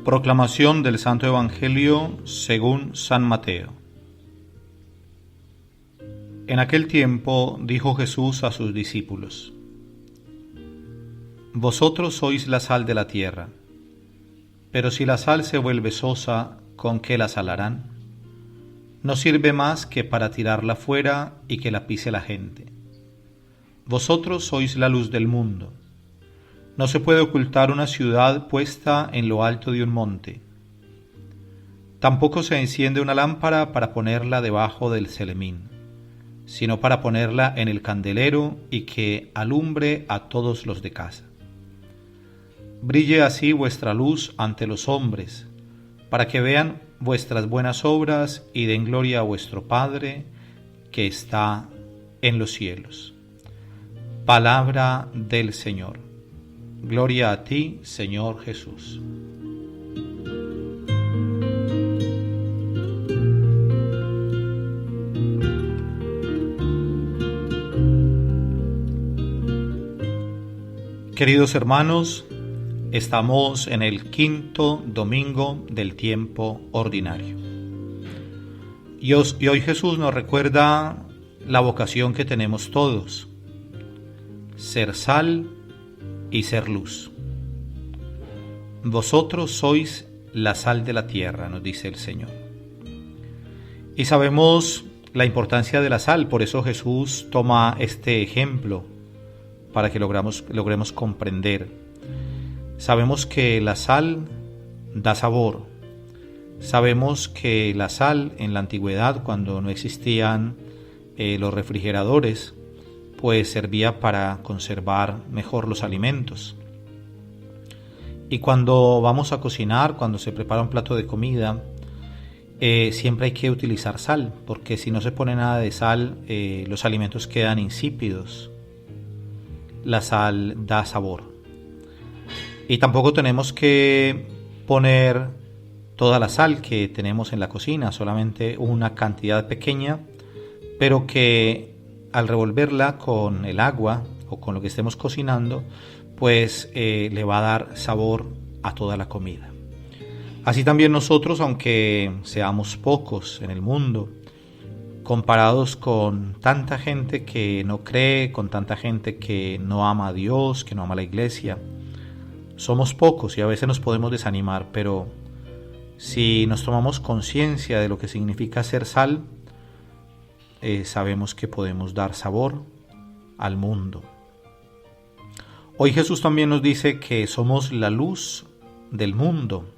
Proclamación del Santo Evangelio según San Mateo. En aquel tiempo dijo Jesús a sus discípulos: Vosotros sois la sal de la tierra, pero si la sal se vuelve sosa, ¿con qué la salarán? No sirve más que para tirarla fuera y que la pise la gente. Vosotros sois la luz del mundo. No se puede ocultar una ciudad puesta en lo alto de un monte. Tampoco se enciende una lámpara para ponerla debajo del celemín, sino para ponerla en el candelero y que alumbre a todos los de casa. Brille así vuestra luz ante los hombres, para que vean vuestras buenas obras y den gloria a vuestro Padre que está en los cielos. Palabra del Señor. Gloria a ti, Señor Jesús. Queridos hermanos, estamos en el quinto domingo del tiempo ordinario. Y hoy Jesús nos recuerda la vocación que tenemos todos: ser sal y ser luz. Vosotros sois la sal de la tierra, nos dice el Señor. Y sabemos la importancia de la sal, por eso Jesús toma este ejemplo para que logremos comprender. Sabemos que la sal da sabor. Sabemos que la sal en la antigüedad, cuando no existían los refrigeradores, pues servía para conservar mejor los alimentos. Y cuando vamos a cocinar, cuando se prepara un plato de comida, siempre hay que utilizar sal, porque si no se pone nada de sal, los alimentos quedan insípidos. La sal da sabor. Y tampoco tenemos que poner toda la sal que tenemos en la cocina, solamente una cantidad pequeña, pero que al revolverla con el agua o con lo que estemos cocinando, pues le va a dar sabor a toda la comida. Así también nosotros, aunque seamos pocos en el mundo, comparados con tanta gente que no cree, con tanta gente que no ama a Dios, que no ama a la iglesia, somos pocos y a veces nos podemos desanimar, pero si nos tomamos conciencia de lo que significa ser sal, sabemos que podemos dar sabor al mundo. Hoy Jesús también nos dice que somos la luz del mundo.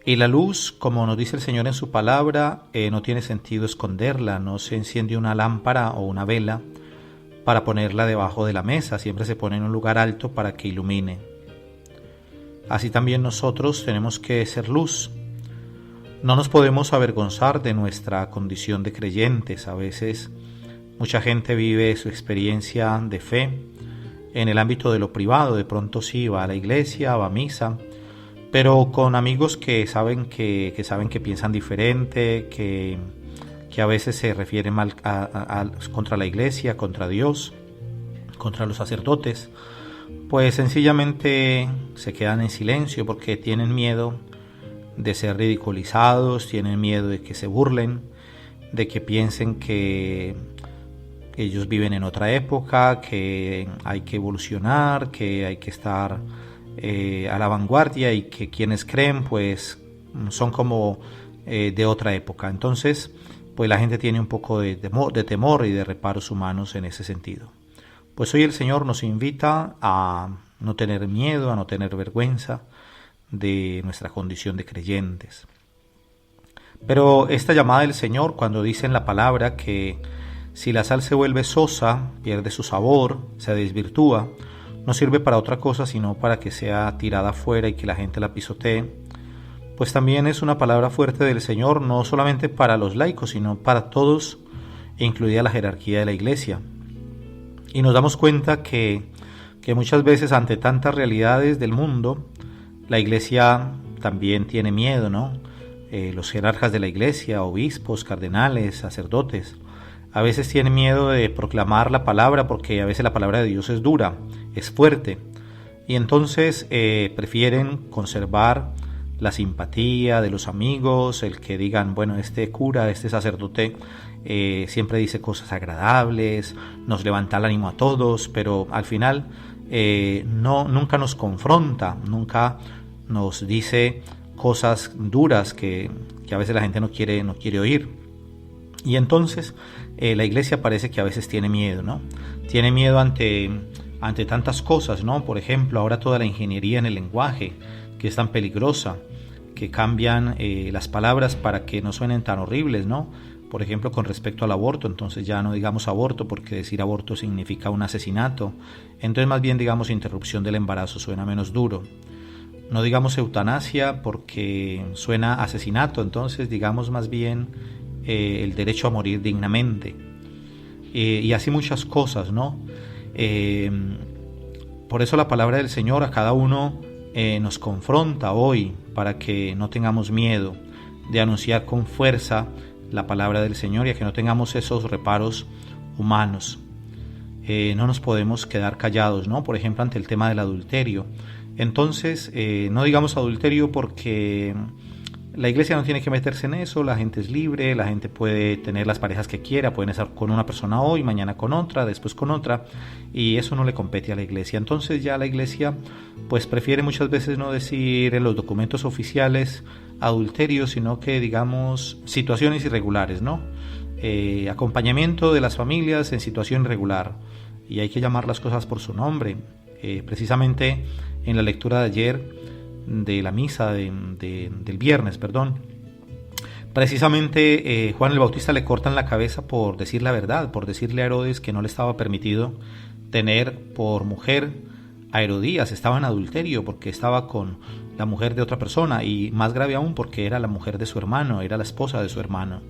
Y la luz, como nos dice el Señor en su palabra, no tiene sentido esconderla. No se enciende una lámpara o una vela para ponerla debajo de la mesa. Siempre se pone en un lugar alto para que ilumine. Así también nosotros tenemos que ser luz. No nos podemos avergonzar de nuestra condición de creyentes. A veces mucha gente vive su experiencia de fe en el ámbito de lo privado. De pronto sí va a la iglesia, va a misa, pero con amigos que saben que piensan diferente, que a veces se refieren mal contra la iglesia, contra Dios, contra los sacerdotes. Pues sencillamente se quedan en silencio porque tienen miedo de ser ridiculizados, tienen miedo de que se burlen, de que piensen que ellos viven en otra época, que hay que evolucionar, que hay que estar a la vanguardia y que quienes creen pues son como de otra época. Entonces pues la gente tiene un poco de temor y de reparos humanos en ese sentido. Pues hoy el Señor nos invita a no tener miedo, a no tener vergüenza de nuestra condición de creyentes. Pero esta llamada del Señor, cuando dice en la palabra que si la sal se vuelve sosa, pierde su sabor, se desvirtúa, no sirve para otra cosa sino para que sea tirada afuera y que la gente la pisotee, pues también es una palabra fuerte del Señor, no solamente para los laicos, sino para todos, incluida la jerarquía de la iglesia. Y nos damos cuenta que muchas veces ante tantas realidades del mundo, la iglesia también tiene miedo, ¿no? Los jerarcas de la iglesia, obispos, cardenales, sacerdotes, a veces tienen miedo de proclamar la palabra porque a veces la palabra de Dios es dura, es fuerte. Y entonces prefieren conservar la simpatía de los amigos, el que digan, bueno, este cura, este sacerdote siempre dice cosas agradables, nos levanta el ánimo a todos, pero al final nunca nos confronta, nunca nos dice cosas duras que a veces la gente no quiere oír. Y entonces la iglesia parece que a veces tiene miedo, ¿no? Tiene miedo ante tantas cosas, ¿no? Por ejemplo, ahora toda la ingeniería en el lenguaje, que es tan peligrosa, que cambian las palabras para que no suenen tan horribles, ¿no? Por ejemplo, con respecto al aborto, entonces ya no digamos aborto porque decir aborto significa un asesinato, entonces más bien digamos interrupción del embarazo, suena menos duro. No digamos eutanasia porque suena asesinato, entonces digamos más bien el derecho a morir dignamente. Y así muchas cosas, ¿no? Por eso la palabra del Señor a cada uno nos confronta hoy para que no tengamos miedo de anunciar con fuerza la palabra del Señor y a que no tengamos esos reparos humanos. No nos podemos quedar callados, ¿no? Por ejemplo, ante el tema del adulterio. Entonces, no digamos adulterio porque la iglesia no tiene que meterse en eso, la gente es libre, la gente puede tener las parejas que quiera, pueden estar con una persona hoy, mañana con otra, después con otra, y eso no le compete a la iglesia. Entonces ya la iglesia pues prefiere muchas veces no decir en los documentos oficiales adulterio, sino que digamos situaciones irregulares, ¿no? Acompañamiento de las familias en situación irregular, y hay que llamar las cosas por su nombre. Precisamente en la lectura de ayer de la misa del viernes, precisamente Juan el Bautista le cortan la cabeza por decir la verdad, por decirle a Herodes que no le estaba permitido tener por mujer a Herodías, estaba en adulterio porque estaba con la mujer de otra persona, y más grave aún porque era la mujer de su hermano, era la esposa de su hermano.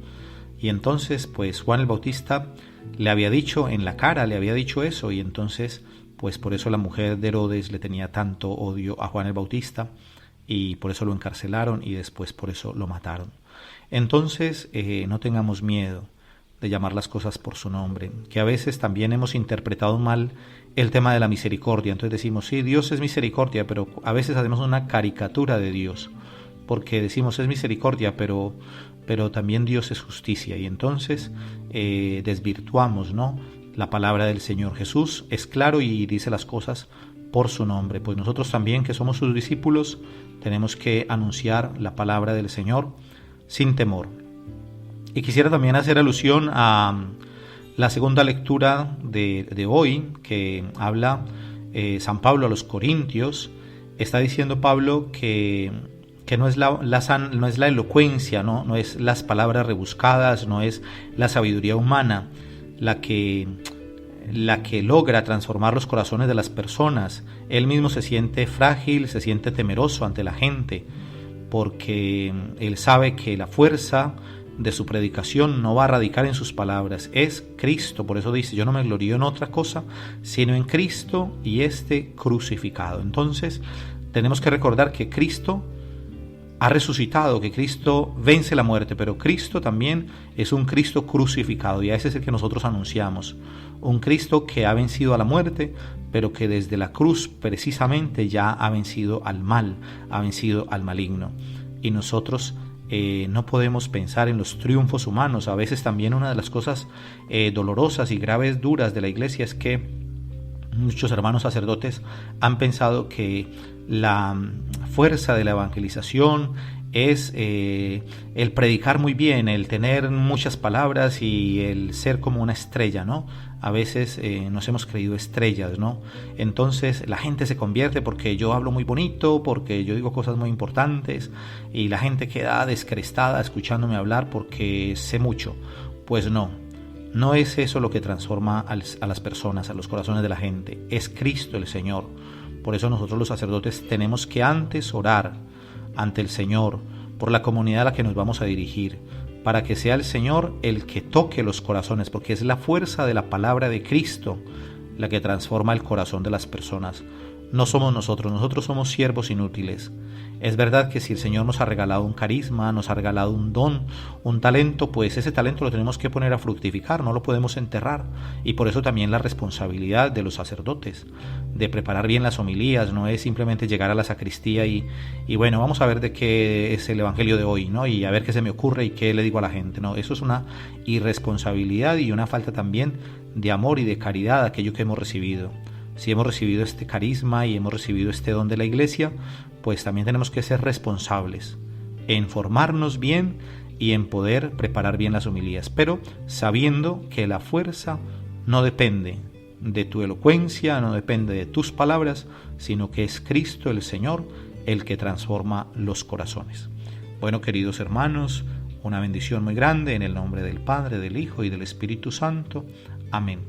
Y entonces pues Juan el Bautista le había dicho en la cara, le había dicho eso, y entonces pues por eso la mujer de Herodes le tenía tanto odio a Juan el Bautista y por eso lo encarcelaron y después por eso lo mataron. Entonces no tengamos miedo de llamar las cosas por su nombre, que a veces también hemos interpretado mal el tema de la misericordia. Entonces decimos, sí, Dios es misericordia, pero a veces hacemos una caricatura de Dios, porque decimos es misericordia, pero también Dios es justicia, y entonces desvirtuamos, ¿no?, la palabra del Señor. Jesús es claro y dice las cosas por su nombre, pues nosotros también, que somos sus discípulos, tenemos que anunciar la palabra del Señor sin temor. Y quisiera también hacer alusión a la segunda lectura de hoy, que habla San Pablo a los Corintios. Está diciendo Pablo que no es la elocuencia, no es las palabras rebuscadas, no es la sabiduría humana la que logra transformar los corazones de las personas. Él mismo se siente frágil, se siente temeroso ante la gente, porque él sabe que la fuerza de su predicación no va a radicar en sus palabras, es Cristo. Por eso dice, yo no me glorío en otra cosa, sino en Cristo y este crucificado. Entonces tenemos que recordar que Cristo ha resucitado, que Cristo vence la muerte, pero Cristo también es un Cristo crucificado, y a ese es el que nosotros anunciamos, un Cristo que ha vencido a la muerte, pero que desde la cruz precisamente ya ha vencido al mal, ha vencido al maligno. Y nosotros no podemos pensar en los triunfos humanos. A veces también una de las cosas dolorosas y graves, duras de la iglesia es que muchos hermanos sacerdotes han pensado que la fuerza de la evangelización es el predicar muy bien, el tener muchas palabras y el ser como una estrella, ¿no? A veces nos hemos creído estrellas, ¿no? Entonces la gente se convierte porque yo hablo muy bonito, porque yo digo cosas muy importantes, y la gente queda descrestada escuchándome hablar porque sé mucho. Pues no es eso lo que transforma a las personas, a los corazones de la gente. Es Cristo el Señor. Por eso nosotros los sacerdotes tenemos que antes orar ante el Señor por la comunidad a la que nos vamos a dirigir, para que sea el Señor el que toque los corazones, porque es la fuerza de la palabra de Cristo la que transforma el corazón de las personas. no somos nosotros somos siervos inútiles. Es verdad que si el Señor nos ha regalado un carisma, nos ha regalado un don, un talento, pues ese talento lo tenemos que poner a fructificar, no lo podemos enterrar. Y por eso también la responsabilidad de los sacerdotes, de preparar bien las homilías, no es simplemente llegar a la sacristía y bueno, vamos a ver de qué es el evangelio de hoy, ¿no? Y a ver qué se me ocurre y qué le digo a la gente. No, eso es una irresponsabilidad y una falta también de amor y de caridad a aquello que hemos recibido. Si hemos recibido este carisma y hemos recibido este don de la Iglesia, pues también tenemos que ser responsables en formarnos bien y en poder preparar bien las homilías, pero sabiendo que la fuerza no depende de tu elocuencia, no depende de tus palabras, sino que es Cristo el Señor el que transforma los corazones. Bueno, queridos hermanos, una bendición muy grande en el nombre del Padre, del Hijo y del Espíritu Santo. Amén.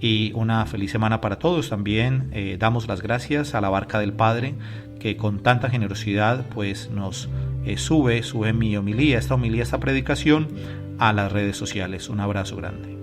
Y una feliz semana para todos. También damos las gracias a la Barca del Padre, que con tanta generosidad pues nos sube mi homilía, esta predicación a las redes sociales. Un abrazo grande.